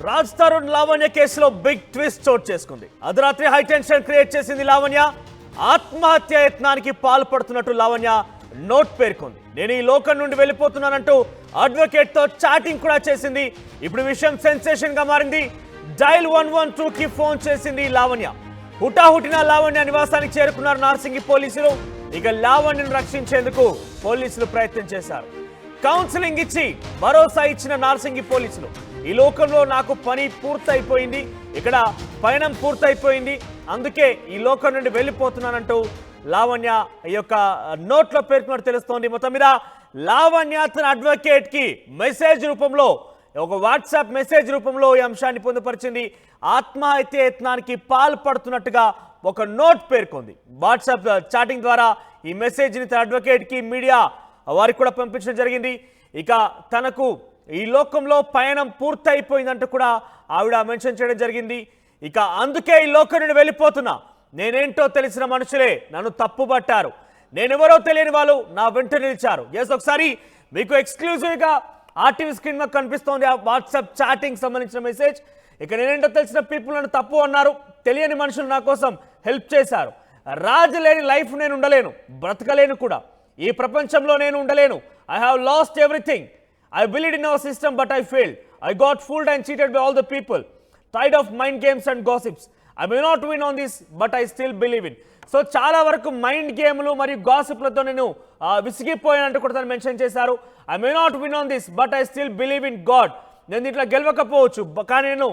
రాజ్ తరుణ్ లావణ్య కేసులో big twist చోటు చేసుకుంది. అర్ధరాత్రి హై టెన్షన్ క్రియేట్ చేసింది లావణ్య. ఆత్మహత్య యత్నానికి పాల్పడుతున్నట్టు లావణ్య నోట్ పేర్కొంది. నేను ఈ లోకం నుండి వెళ్ళిపోతున్నానంటూ అడ్వకేట్ తో చాటింగ్ కూడా చేసింది. ఇప్పుడు విషయం సెన్సేషన్ గా మారింది. డైల్ 112 కి ఫోన్ చేసింది లావణ్య. హుటాహుటిన లావణ్య నివాసానికి చేరుకున్నారు నార్సింగి పోలీసులు. ఇక లావణ్యను రక్షించేందుకు పోలీసులు ప్రయత్నం చేశారు. కౌన్సిలింగ్ ఇచ్చి భరోసా ఇచ్చిన నార్సింగి పోలీసులు ఈ లోకంలో నాకు పని పూర్తయిపోయింది, ఇక్కడ పయనం పూర్తయిపోయింది, అందుకే ఈ లోకం నుండి వెళ్ళిపోతున్నానంటూ లావణ్య ఈ యొక్క నోట్లో పేర్కొన్నట్టు తెలుస్తోంది. మొత్తం మీద లావణ్య తన అడ్వకేట్ కి మెసేజ్ రూపంలో, ఒక వాట్సాప్ మెసేజ్ రూపంలో ఈ అంశాన్ని పొందుపరిచింది. ఆత్మహత్య యత్నానికి పాల్పడుతున్నట్టుగా ఒక నోట్ పేర్కొంది. వాట్సాప్ చాటింగ్ ద్వారా ఈ మెసేజ్ని తన అడ్వకేట్ కి, మీడియా వారికి కూడా పంపించడం జరిగింది. ఇక తనకు ఈ లోకంలో పయనం పూర్తయిపోయిందంటూ కూడా ఆవిడ మెన్షన్ చేయడం జరిగింది. ఇక అందుకే ఈ లోకం నుండి వెళ్ళిపోతున్నా, నేనేంటో తెలిసిన మనుషులే నన్ను తప్పుపట్టారు, నేనెవరో తెలియని వాళ్ళు నా వెంట నిలిచారు. ఎస్, ఒకసారి మీకు ఎక్స్క్లూజివ్గా ఆర్టీవీ స్క్రీన్ మీద కనిపిస్తోంది ఆ వాట్సాప్ చాటింగ్ సంబంధించిన మెసేజ్. ఇక నేనేంటో తెలిసిన పీపుల్ నన్ను తప్పు అన్నారు, తెలియని మనుషులు నా కోసం హెల్ప్ చేశారు. రాజు లేని లైఫ్ నేను ఉండలేను, బ్రతకలేను కూడా, ఈ ప్రపంచంలో నేను ఉండలేను. I have lost everything. I believed in our system, but I failed. I got fooled and cheated by all the people. Tired of mind games and gossips. I may not win on this, but I still believe in. So చాలా వరకు mind గేమ్లు మరియు గాసిప్లతో నేను విసిగిపోయానంటూ కూడా తను mention చేశారు. I may not win on this, but I still believe in God. నేను దీంట్లో గెలవకపోవచ్చు, కానీ నేను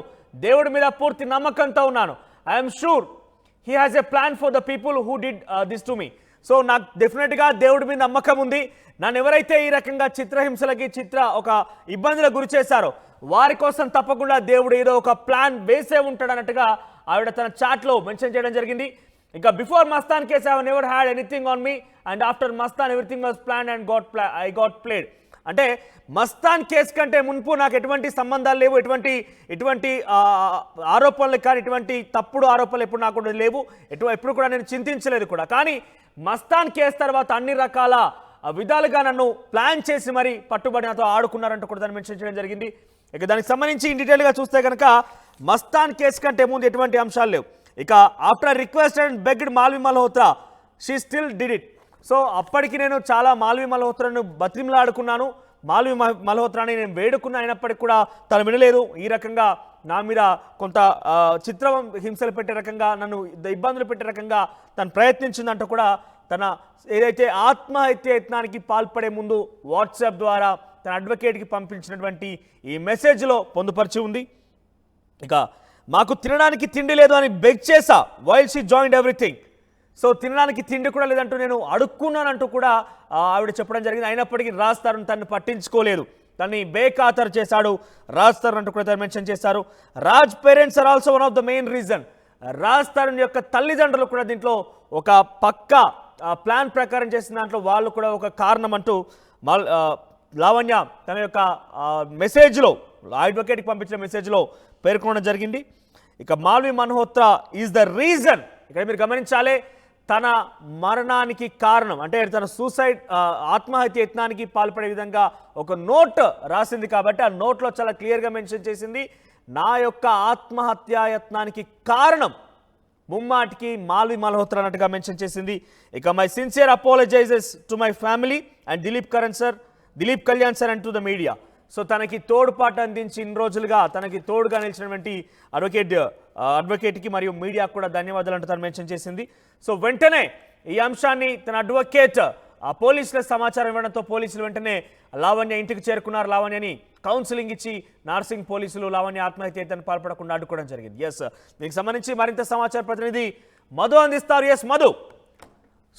దేవుడి మీద పూర్తి నమ్మకంతో ఉన్నాను. I'm sure he has a plan for the people who did this to me. So నాకు డెఫినెట్గా దేవుడి మీద నమ్మకం ఉంది. నన్ను ఎవరైతే ఈ రకంగా చిత్రహింసలకి, ఒక ఇబ్బందులకు గురి చేశారో వారి కోసం తప్పకుండా దేవుడు ఏదో ఒక ప్లాన్ వేసే ఉంటాడు అన్నట్టుగా ఆవిడ తన చాట్లో మెన్షన్ చేయడం జరిగింది. ఇక before Mastan case I never had anything on me, and after Mastan everything was plan and I got played. అంటే మస్తాన్ కేసు కంటే మున్పు నాకు ఎటువంటి సంబంధాలు లేవు, ఎటువంటి ఆరోపణలు కానీ, ఇటువంటి తప్పుడు ఆరోపణలు ఎప్పుడు నాకు లేవు, ఎప్పుడు కూడా నేను చింతించలేదు కూడా. కానీ మస్తాన్ కేసు తర్వాత అన్ని రకాల విధాలుగా నన్ను ప్లాన్ చేసి మరి పట్టుబడి నాతో ఆడుకున్నారంటూ కూడా దాన్ని మెన్షన్ చేయడం జరిగింది. ఇక దానికి సంబంధించి ఇన్ డీటెయిల్గా చూస్తే కనుక మస్తాన్ కేసు కంటే ముందు ఎటువంటి అంశాలు లేవు. ఇక after request and begged Malvi Malhotra, she still did it. So అప్పటికి నేను చాలా మాల్వి మల్హోత్రాను బతిమలాడుకున్నాను, మాల్వి మల్హోత్రాని నేను వేడుకున్నా, అయినప్పటికీ కూడా తను వినలేదు. ఈ రకంగా నా మీద కొంత హింసలు పెట్టే రకంగా, నన్ను ఇబ్బందులు పెట్టే రకంగా తను ప్రయత్నించిందంటూ కూడా తన ఏదైతే ఆత్మహత్య యత్నానికి పాల్పడే ముందు వాట్సాప్ ద్వారా తన అడ్వకేట్కి పంపించినటువంటి ఈ మెసేజ్లో పొందుపరిచి ఉంది. ఇక మాకు తినడానికి తిండి లేదు అని బెగ్ చేసా while she joined everything. So తినడానికి తిండి కూడా లేదంటూ నేను అడుక్కున్నానంటూ కూడా ఆవిడ చెప్పడం జరిగింది. అయినప్పటికీ రాజ్ తరుణ్ తనను పట్టించుకోలేదు, తనని బేఖాతరు చేశాడు రాజ్ తరుణ్ అంటూ కూడా మెన్షన్ చేశారు. Raj parents are also one of the main reason. Raj Tarun యొక్క తల్లిదండ్రులు కూడా దీంట్లో ఒక పక్కా ప్లాన్ ప్రకారం చేసిన దాంట్లో వాళ్ళు కూడా ఒక కారణం అంటూ లావణ్య తన యొక్క మెసేజ్లో, అడ్వకేట్కి పంపించిన మెసేజ్లో పేర్కొనడం జరిగింది. ఇక Malvi Malhotra is the reason. ఇక్కడ మీరు గమనించాలి, తన మరణానికి కారణం అంటే తన ఆత్మహత్య యత్నానికి పాల్పడే విధంగా ఒక నోట్ రాసింది కాబట్టి ఆ నోట్లో చాలా క్లియర్గా మెన్షన్ చేసింది, నా యొక్క ఆత్మహత్య యత్నానికి కారణం ముమ్మాటికి మాల్వి మల్హోత్రా అన్నట్టుగా మెన్షన్ చేసింది. ఇక my sincere apologises to my family and Dilip Kalyan sir and to the media. So తనకి తోడ్పాటు అందించి ఇన్ని రోజులుగా తనకి తోడుగా నిలిచినటువంటి అడ్వకేట్కి మరియు మీడియాకు కూడా ధన్యవాదాలు అంటూ తను మెన్షన్ చేసింది. సో వెంటనే ఈ అంశాన్ని తన అడ్వకేట్ పోలీసుల సమాచారం ఇవ్వడంతో పోలీసులు వెంటనే లావణ్య ఇంటికి చేరుకున్నారు. లావణ్యని కౌన్సిలింగ్ ఇచ్చి నార్సింగ్ పోలీసులు లావణ్య ఆత్మహత్య యత్నానికి పాల్పడకుండా అడ్డుకోవడం జరిగింది. ఎస్, దీనికి సంబంధించి మరింత సమాచార ప్రతినిధి మధు అందిస్తారు. ఎస్ మధు,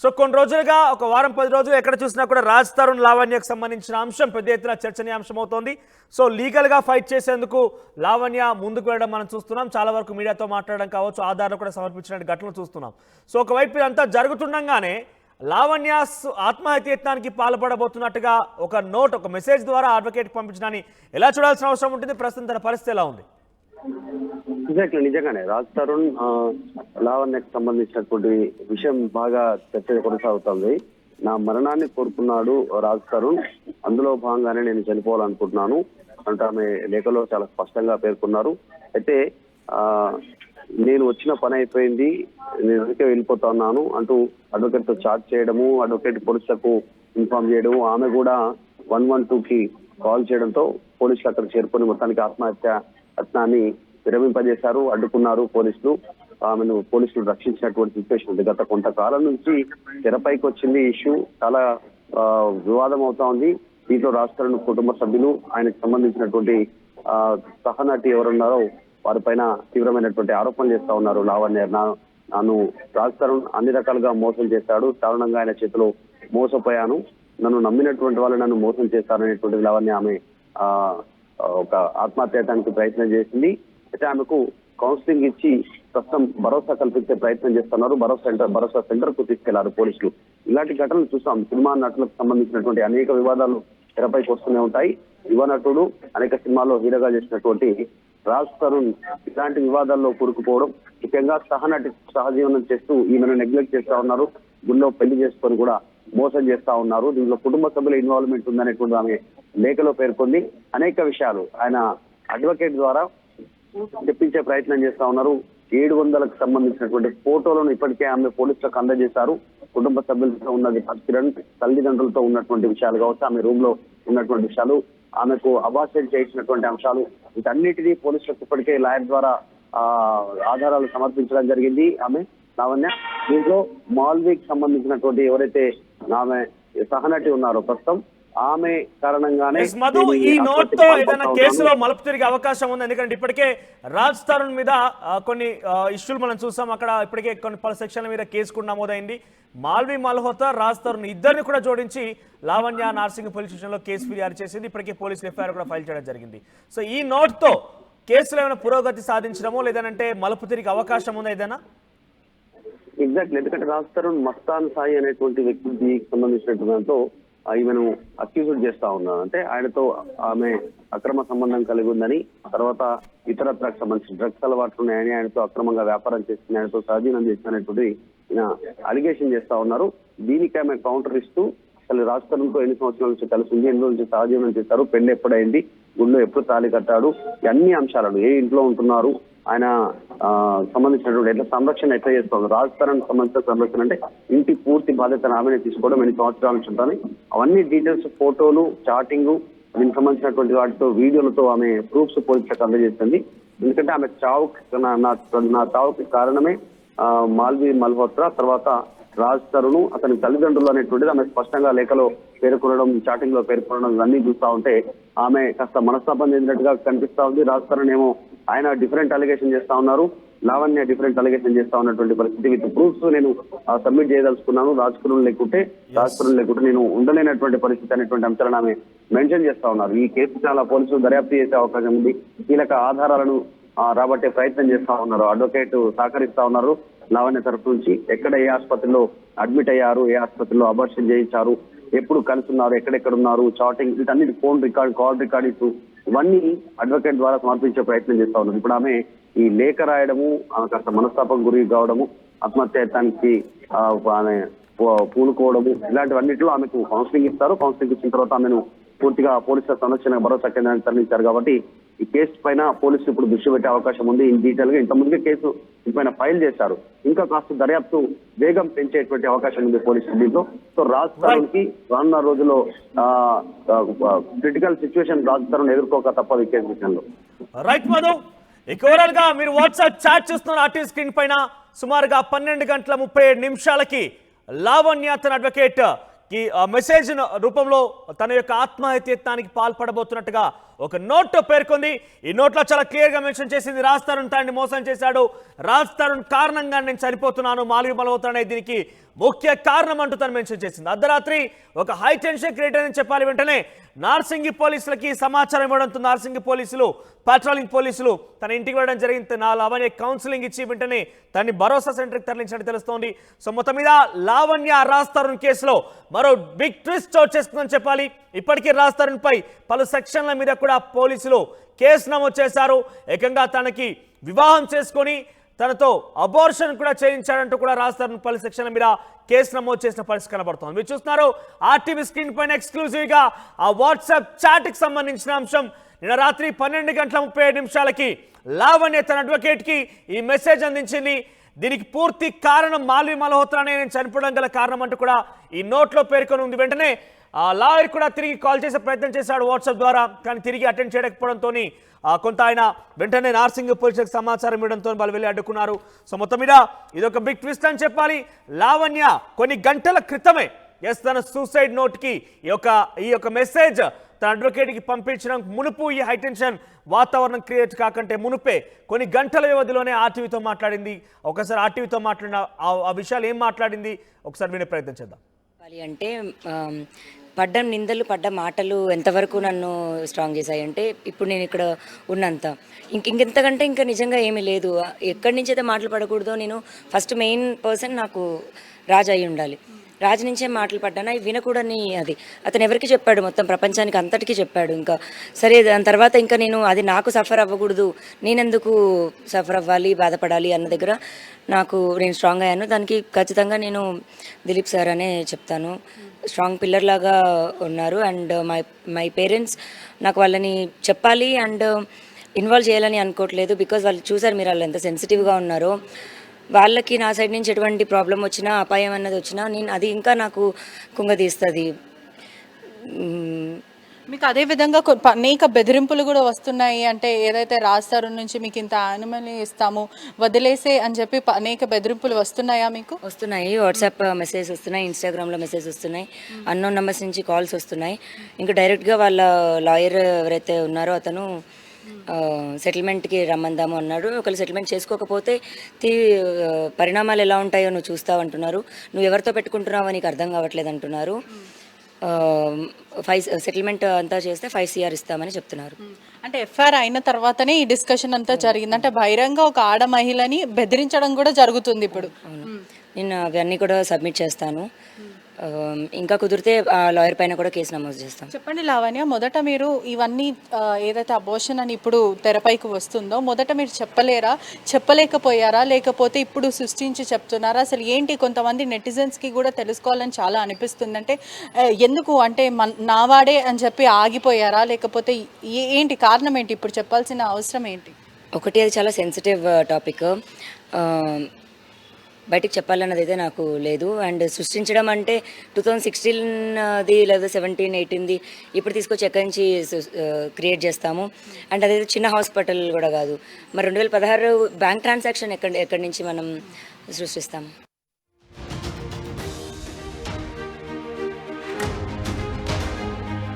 సో కొన్ని రోజులుగా, ఒక వారం 10 రోజులు ఎక్కడ చూసినా కూడా రాజ్ తరుణ్ లావణ్యకు సంబంధించిన అంశం పెద్ద ఎత్తున చర్చనీయాంశం అవుతోంది. సో లీగల్గా ఫైట్ చేసేందుకు లావణ్య ముందుకు వెళ్ళడం మనం చూస్తున్నాం. చాలా వరకు మీడియాతో మాట్లాడడం కావచ్చు, ఆధారాలు కూడా సమర్పించిన ఘటనలు చూస్తున్నాం. సో ఒకవైపు ఇదంతా జరుగుతుండగానే లావణ్య ఆత్మహత్య యత్నానికి పాల్పడబోతున్నట్టుగా ఒక మెసేజ్ ద్వారా అడ్వకేట్కి పంపించడాన్ని ఎలా చూడాల్సిన అవసరం ఉంటుంది? ప్రస్తుతం తన పరిస్థితి ఎలా ఉంది? నిజంగానే రాజ్ తరుణ్ లావణ్యకు సంబంధించినటువంటి విషయం బాగా చర్చ కొనసాగుతుంది. నా మరణాన్ని కోరుకున్నాడు రాజ్ తరుణ్. అందులో భాగంగానే నేను చనిపోవాలనుకుంటున్నాను అంటే ఆమె లేఖలో చాలా స్పష్టంగా పేర్కొన్నారు. అయితే నేను వచ్చిన పని అయిపోయింది, నేను అందుకే వెళ్ళిపోతా ఉన్నాను అంటూ అడ్వకేట్ తో చాట్ చేయడము, అడ్వకేట్ పోలీసులకు ఇన్ఫార్మ్ చేయడము, ఆమె కూడా 112కి కాల్ చేయడంతో పోలీసులు అక్కడ చేరుకొని మొత్తానికి ఆత్మహత్య యత్నాన్ని విరమింపజేశారు, అడ్డుకున్నారు పోలీసులు. ఆమెను పోలీసులు రక్షించినటువంటి సిచ్యువేషన్ ఉంది. గత కొంతకాలం నుంచి తెరపైకి వచ్చింది ఇష్యూ, చాలా వివాదం అవుతా ఉంది. దీంట్లో రాజ్ తరుణ్ కుటుంబ సభ్యులు, ఆయనకు సంబంధించినటువంటి సహనటి ఎవరున్నారో వారిపైన తీవ్రమైనటువంటి ఆరోపణలు చేస్తా ఉన్నారు. లావణ్య నన్ను రాజ్ తరుణ్ అన్ని రకాలుగా మోసం చేశాడు, దారుణంగా ఆయన చేతిలో మోసపోయాను, నన్ను నమ్మినటువంటి వాళ్ళు నన్ను మోసం చేశారనేటువంటి లావణ్య ఆమె ఒక ఆత్మహత్యానికి ప్రయత్నం చేసింది. అయితే ఆమెకు కౌన్సిలింగ్ ఇచ్చి ప్రస్తుతం భరోసా కల్పించే ప్రయత్నం చేస్తున్నారు. భరోసా సెంటర్ కు తీసుకెళ్లారు పోలీసులు. ఇలాంటి ఘటనలు చూసాం. సినిమా నటులకు సంబంధించినటువంటి అనేక వివాదాలు తెరపైకి వస్తూనే ఉంటాయి. యువ నటుడు అనేక సినిమాల్లో హీరోగా చేసినటువంటి రాజ్ తరుణ్ ఇలాంటి వివాదాల్లో కూరుకుపోవడం, ముఖ్యంగా సహజీవనం చేస్తూ ఈమెను నెగ్లెక్ట్ చేస్తా ఉన్నారు, గుళ్ళో పెళ్లి చేసుకొని కూడా మోసం చేస్తా ఉన్నారు, దీనిలో కుటుంబ సభ్యుల ఇన్వాల్వ్మెంట్ ఉందనేటువంటి ఆమె లేఖలో పేర్కొంది. అనేక విషయాలు ఆయన అడ్వకేట్ ద్వారా చెప్పించే ప్రయత్నం చేస్తా ఉన్నారు. 700కు సంబంధించినటువంటి ఫోటోలను ఇప్పటికే ఆమె పోలీసులకు అందజేశారు. కుటుంబ సభ్యులతో ఉన్నది కిరణ్ తల్లిదండ్రులతో ఉన్నటువంటి విషయాలు కావచ్చు, ఆమె రూమ్ లో ఉన్నటువంటి విషయాలు, ఆమెకు అబార్షన్ చేసినటువంటి అంశాలు, వీటన్నిటినీ పోలీసులకు ఇప్పటికే లాయర్ ద్వారా ఆధారాలు సమర్పించడం జరిగింది. ఆమె లావణ్య దీంట్లో మాల్వీకి సంబంధించినటువంటి ఎవరైతే ఆమె సహనటి ఉన్నారో ప్రస్తుతం ఆమె కారణంగానే మధు ఈ నోట్ తో ఏదైనా కేసులో మలుపు తిరిగే అవకాశం ఉంది. ఎందుకంటే ఇప్పటికే రాజ్ తరుణ్ మీద కొన్ని ఇష్యూలు మనం చూసాం. అక్కడ ఇప్పటికే పలు సెక్షన్ల మీద కేసు కూడా నమోదైంది. మాల్వి మల్హోత్రా, రాజ్ తరుణ్ ఇద్దరిని కూడా జోడించి లావణ్య నార్సింగ్ పోలీస్ స్టేషన్ లో కేసు ఫిర్యాదు చేసింది. ఇప్పటికే పోలీసులు ఎఫ్ఐఆర్ కూడా ఫైల్ చేయడం జరిగింది. సో ఈ నోట్ తో కేసులో ఏమైనా పురోగతి సాధించడమో లేదంటే మలుపు తిరిగే అవకాశం ఉందా ఏదైనా? ఎగ్జాక్ట్లీ, ఎందుకంటే రాజ్ తరుణ్ మస్తాన్ సాయి అనేటువంటి వ్యక్తికి సంబంధించినటువంటి దాంతో ఈమెను అక్యూజ్డ్ చేస్తా ఉన్నారు. అంటే ఆయనతో ఆమె అక్రమ సంబంధం కలిగి ఉందని, తర్వాత ఇతరత్రకు సంబంధించిన డ్రగ్స్ అలవాట్లు ఉన్నాయని, ఆయనతో అక్రమంగా వ్యాపారం చేసింది, ఆయనతో సహజీవనం చేసినటువంటి ఈయన అలిగేషన్ చేస్తా ఉన్నారు. దీనికి ఆమె కౌంటర్ ఇస్తూ అసలు రాజ్ తరుణ్తో ఎన్ని సంవత్సరాల నుంచి కలిసి ఉంది, ఎన్ని రోజుల నుంచి సహజీవనం చేశారు, పెళ్లి ఎప్పుడైంది, గుళ్ళు ఎప్పుడు తాళి కట్టాడు, అన్ని అంశాలను, ఏ ఇంట్లో ఉంటున్నారు, ఆయన సంబంధించినటువంటి ఎట్లా సంరక్షణ ఎట్లా చేస్తుంది, రాజ్ తరుణ్ సంబంధించిన సంరక్షణ అంటే ఇంటి పూర్తి బాధ్యతను ఆమెనే తీసుకోవడం, ఎన్ని సంవత్సరాల నుంచి ఉంటాను, అవన్నీ డీటెయిల్స్, ఫోటోలు, చాటింగ్, దీనికి సంబంధించినటువంటి వాటితో వీడియోలతో ఆమె ప్రూఫ్స్ పోలీసులకు అందజేస్తుంది. ఎందుకంటే ఆమె చావుకి నా చావుకి కారణమే మాల్వి మల్హోత్రా, తర్వాత రాజ్ తరుణ్, అతని తల్లిదండ్రులు అనేటువంటిది ఆమె స్పష్టంగా లేఖలో పేర్కొనడం, చాటింగ్ లో పేర్కొనడం ఇవన్నీ చూస్తా ఉంటే ఆమె కాస్త మనస్తాపం చెందినట్టుగా కనిపిస్తా ఉంది. రాజ్ తరుణ్ ఏమో ఆయన డిఫరెంట్ అలిగేషన్ చేస్తా ఉన్నారు, లావణ్య డిఫరెంట్ అలిగేషన్ చేస్తా ఉన్నటువంటి పరిస్థితి. విత్ ప్రూఫ్స్ నేను సబ్మిట్ చేయదలుచుకున్నాను, రాజ్ తరుణ్ లేకుంటే నేను ఉండలేనటువంటి పరిస్థితి అనేటువంటి అంశాలను ఆమె మెన్షన్ చేస్తా ఉన్నారు. ఈ కేసు చాలా పోలీసులు దర్యాప్తు చేసే అవకాశం ఉంది. కీలక ఆధారాలను రాబట్టే ప్రయత్నం చేస్తా ఉన్నారు. అడ్వకేట్ సహకరిస్తా ఉన్నారు లావణ్య తరఫు నుంచి. ఎక్కడ ఏ ఆసుపత్రిలో అడ్మిట్ అయ్యారు, ఏ ఆసుపత్రిలో అబార్షన్ చేయించారు, ఎప్పుడు కలుసున్నారు, ఎక్కడెక్కడ ఉన్నారు, చాటింగ్, వీటన్నిటి ఫోన్ రికార్డ్, కాల్ రికార్డింగ్స్ ఇవన్నీ అడ్వకేట్ ద్వారా సమర్పించే ప్రయత్నం చేస్తా ఉన్నారు. ఇప్పుడు ఆమె ఈ లేఖ రాయడము, ఆమె కాస్త మనస్తాపం గురి కావడము, ఆత్మహత్యానికి ఆమె పూనుకోవడము, ఇలాంటివన్నింటిలో ఆమెకు కౌన్సిలింగ్ ఇస్తారు. కౌన్సిలింగ్ ఇచ్చిన తర్వాత ఆమెను పూర్తిగా పోలీసుల సంరక్షణ భరోసా కేంద్రానికి తరలించారు. కాబట్టి ఈ కేసు పైన పోలీసులు ఇప్పుడు దృష్టి పెట్టే అవకాశం ఉంది. ఇన్ డీటెయిల్ గా ఇంతకుముందుగా కేసు పైన ఫైల్ చేశారు, ఇంకా కాస్త దర్యాప్తు వేగం పెంచేటువంటి అవకాశం ఉంది పోలీసులు దీంట్లో. సో రాజ్ తరుణ్ కి రానున్న రోజుల్లో క్రిటికల్ సిచ్యువేషన్ రాజ్ తరుణ్ ఎదుర్కోక తప్పదు ఈ కేసు విషయంలో. రైట్ మధు, ఓవరాల్ గా మీరు వాట్సాప్ చాట్ చూస్తున్నారు ఆర్టీ స్క్రీన్ పైన. సుమారుగా 12:37 లావణ్య తన అడ్వకేట్ కి మెసేజ్ రూపంలో తన యొక్క ఆత్మహత్యత్నానికి పాల్పడబోతున్నట్టుగా ఒక నోట్ పేర్కొంది. ఈ నోట్లో చాలా క్లియర్ గా మెన్షన్ చేసింది, రాజ్ తరుణ్ తాన్ని మోసం చేశాడు, రాజ్ తరుణ్ కారణంగా నేను చనిపోతున్నాను, మాల్వి మల్హోత్రా అనే దీనికి ముఖ్య కారణం అంటూ తను మెన్షన్ చేసింది. అర్ధరాత్రి ఒక హై టెన్షన్ క్రియేట్ అని చెప్పాలి. వెంటనే నార్సింగి పోలీసులకి సమాచారం ఇవ్వడంతో నార్సింగి పోలీసులు, పాట్రోలింగ్ పోలీసులు తన ఇంటికి వెళ్ళడం జరిగింది. నా లావణ్య కౌన్సిలింగ్ ఇచ్చి వెంటనే తనని భరోసా సెంటర్కి తరలించినట్టు తెలుస్తోంది. సో మొత్తం మీద లావణ్య రాజ్ తరుణ్ కేసులో మరో బిగ్ ట్విస్ట్ చోటు చేసుకుందని చెప్పాలి. ఇప్పటికీ రాజ్ తరుణ్ పై పలు సెక్షన్ల మీద కూడా పోలీసులు కేసు నమోదు చేశారు. ఏకంగా తనకి వివాహం చేసుకొని తనతో అబార్షన్ కూడా చేయించాడంటూ కూడా రాజ్ తరుణ్ పలు సెక్షన్ల మీద కేసు నమోదు చేసిన పరిస్థితి కనబడుతోంది. మీరు చూస్తున్నారు ఆర్టీవీ స్క్రీన్ పైన ఎక్స్క్లూజివ్ గా ఆ వాట్సాప్ చాట్ కి సంబంధించిన అంశం. నిన్న రాత్రి 12:37 లావణ్య తన అడ్వకేట్ కి ఈ మెసేజ్ అందించింది. దీనికి పూర్తి కారణం మాల్వి మల్హోత్రానే నేను చనిపోవడం గల కారణం అంటూ కూడా ఈ నోట్లో పేర్కొని ఉంది. వెంటనే ఆ లాయర్ కూడా తిరిగి కాల్ చేసే ప్రయత్నం చేశాడు వాట్సాప్ ద్వారా, కానీ తిరిగి అటెండ్ చేయకపోవడంతో కొంత ఆయన వెంటనే నార్సింగ్ పోలీసులకు సమాచారం ఇవ్వడంతో వాళ్ళు వెళ్ళి అడ్డుకున్నారు. సో మొత్తం మీద ఇదొక బిగ్ ట్విస్ట్ అని చెప్పాలి. లావణ్య కొన్ని గంటల క్రితమే తన సూసైడ్ నోట్కి ఈ యొక్క మెసేజ్ తన అడ్వకేట్కి పంపించడం మునుపు ఈ హైటెన్షన్ వాతావరణం క్రియేట్ కాకంటే మునుపే కొన్ని గంటల వ్యవధిలోనే ఆర్టీవీతో మాట్లాడింది. ఒకసారి ఆర్టీవీతో మాట్లాడిన ఆ విషయాలు ఏం మాట్లాడింది ఒకసారి వినే ప్రయత్నం చేద్దాం. అంటే పడ్డ నిందలు పడ్డ మాటలు ఎంతవరకు నన్ను స్ట్రాంగ్ చేశాయంటే ఇప్పుడు నేను ఇక్కడ ఉన్నంత ఇంకెంతకంటే ఇంకా నిజంగా ఏమీ లేదు. ఎక్కడి నుంచి అయితే మాటలు పడకూడదో నేను ఫస్ట్ మెయిన్ పర్సన్ నాకు రాజు అయి ఉండాలి. రాజు నుంచే మాటలు పడ్డాను, అవి వినకూడని అది అతను ఎవరికి చెప్పాడు, మొత్తం ప్రపంచానికి అంతటికీ చెప్పాడు. ఇంకా సరే దాని తర్వాత ఇంకా నేను అది నాకు సఫర్ అవ్వకూడదు, నేనెందుకు సఫర్ అవ్వాలి బాధపడాలి అన్న దగ్గర నేను స్ట్రాంగ్ అయ్యాను. దానికి ఖచ్చితంగా నేను దిలీప్ సార్ అనే చెప్తాను. స్ట్రాంగ్ పిల్లర్ లాగా ఉన్నారు. అండ్ మై పేరెంట్స్ నాకు వాళ్ళని చెప్పాలి అండ్ ఇన్వాల్వ్ చేయాలని అనుకోవట్లేదు. బికాజ్ వాళ్ళు చూసారు మీరు వాళ్ళు ఎంత సెన్సిటివ్గా ఉన్నారో. వాళ్ళకి నా సైడ్ నుంచి ఎటువంటి ప్రాబ్లం వచ్చినా అపాయం అన్నది వచ్చినా అది ఇంకా నాకు కుంగదీస్తుంది. మీకు అదే విధంగా అనేక బెదిరింపులు కూడా వస్తున్నాయి. అంటే ఏదైతే రాస్తారు నుంచి మీకు ఇంత యానిమల్ని ఇస్తాము వదిలేసే అని చెప్పి అనేక బెదిరింపులు వస్తున్నాయా మీకు? వస్తున్నాయి. వాట్సాప్ మెసేజ్ వస్తున్నాయి, ఇన్స్టాగ్రామ్లో మెసేజ్ వస్తున్నాయి, అన్నోన్ నెంబర్స్ నుంచి కాల్స్ వస్తున్నాయి. ఇంకా డైరెక్ట్గా వాళ్ళ లాయర్ ఎవరైతే ఉన్నారో అతను సెటిల్మెంట్కి రమ్మందాము అన్నాడు. ఒకవేళ సెటిల్మెంట్ చేసుకోకపోతే పరిణామాలు ఎలా ఉంటాయో నువ్వు చూస్తావు అంటున్నారు. నువ్వు ఎవరితో పెట్టుకుంటున్నావో నీకు అర్థం కావట్లేదు అంటున్నారు. సెటిల్మెంట్ అంతా చేస్తే 5 CR ఇస్తామని చెప్తున్నారు. అంటే ఎఫ్ఐఆర్ అయిన తర్వాతనే ఈ డిస్కషన్ అంతా జరిగింది. అంటే బహిరంగ ఒక ఆడ మహిళని బెదిరించడం కూడా జరుగుతుంది ఇప్పుడు. నేను అవన్నీ కూడా సబ్మిట్ చేస్తాను. ఇంకా కుదిరితే ఆ లాయర్ పైన కూడా కేసు నమోదు చేస్తాం. చెప్పండి లావణ్య, మొదట మీరు ఇవన్నీ ఏదైతే అబోర్షన్ అని ఇప్పుడు తెరపైకి వస్తుందో మొదట మీరు చెప్పలేకపోయారా, లేకపోతే ఇప్పుడు సృష్టించి చెప్తున్నారా? అసలు ఏంటి, కొంతమంది నెటిజన్స్కి కూడా తెలుసుకోవాలని చాలా అనిపిస్తుంది. అంటే ఎందుకు అంటే నావాడే అని చెప్పి ఆగిపోయారా, లేకపోతే ఏంటి కారణం ఏంటి, ఇప్పుడు చెప్పాల్సిన అవసరం ఏంటి? ఒకటి, అది చాలా సెన్సిటివ్ టాపిక్, బయటికి చెప్పాలన్నది అయితే నాకు లేదు. అండ్ సృష్టించడం అంటే 2016ది లేదా 17, 18ది ఇప్పుడు తీసుకొచ్చి ఎక్కడి నుంచి క్రియేట్ చేస్తాము. అండ్ అదైతే చిన్న హాస్పిటల్ కూడా కాదు. మరి 2016 బ్యాంక్ ట్రాన్సాక్షన్ ఎక్కడి నుంచి మనం సృష్టిస్తాము?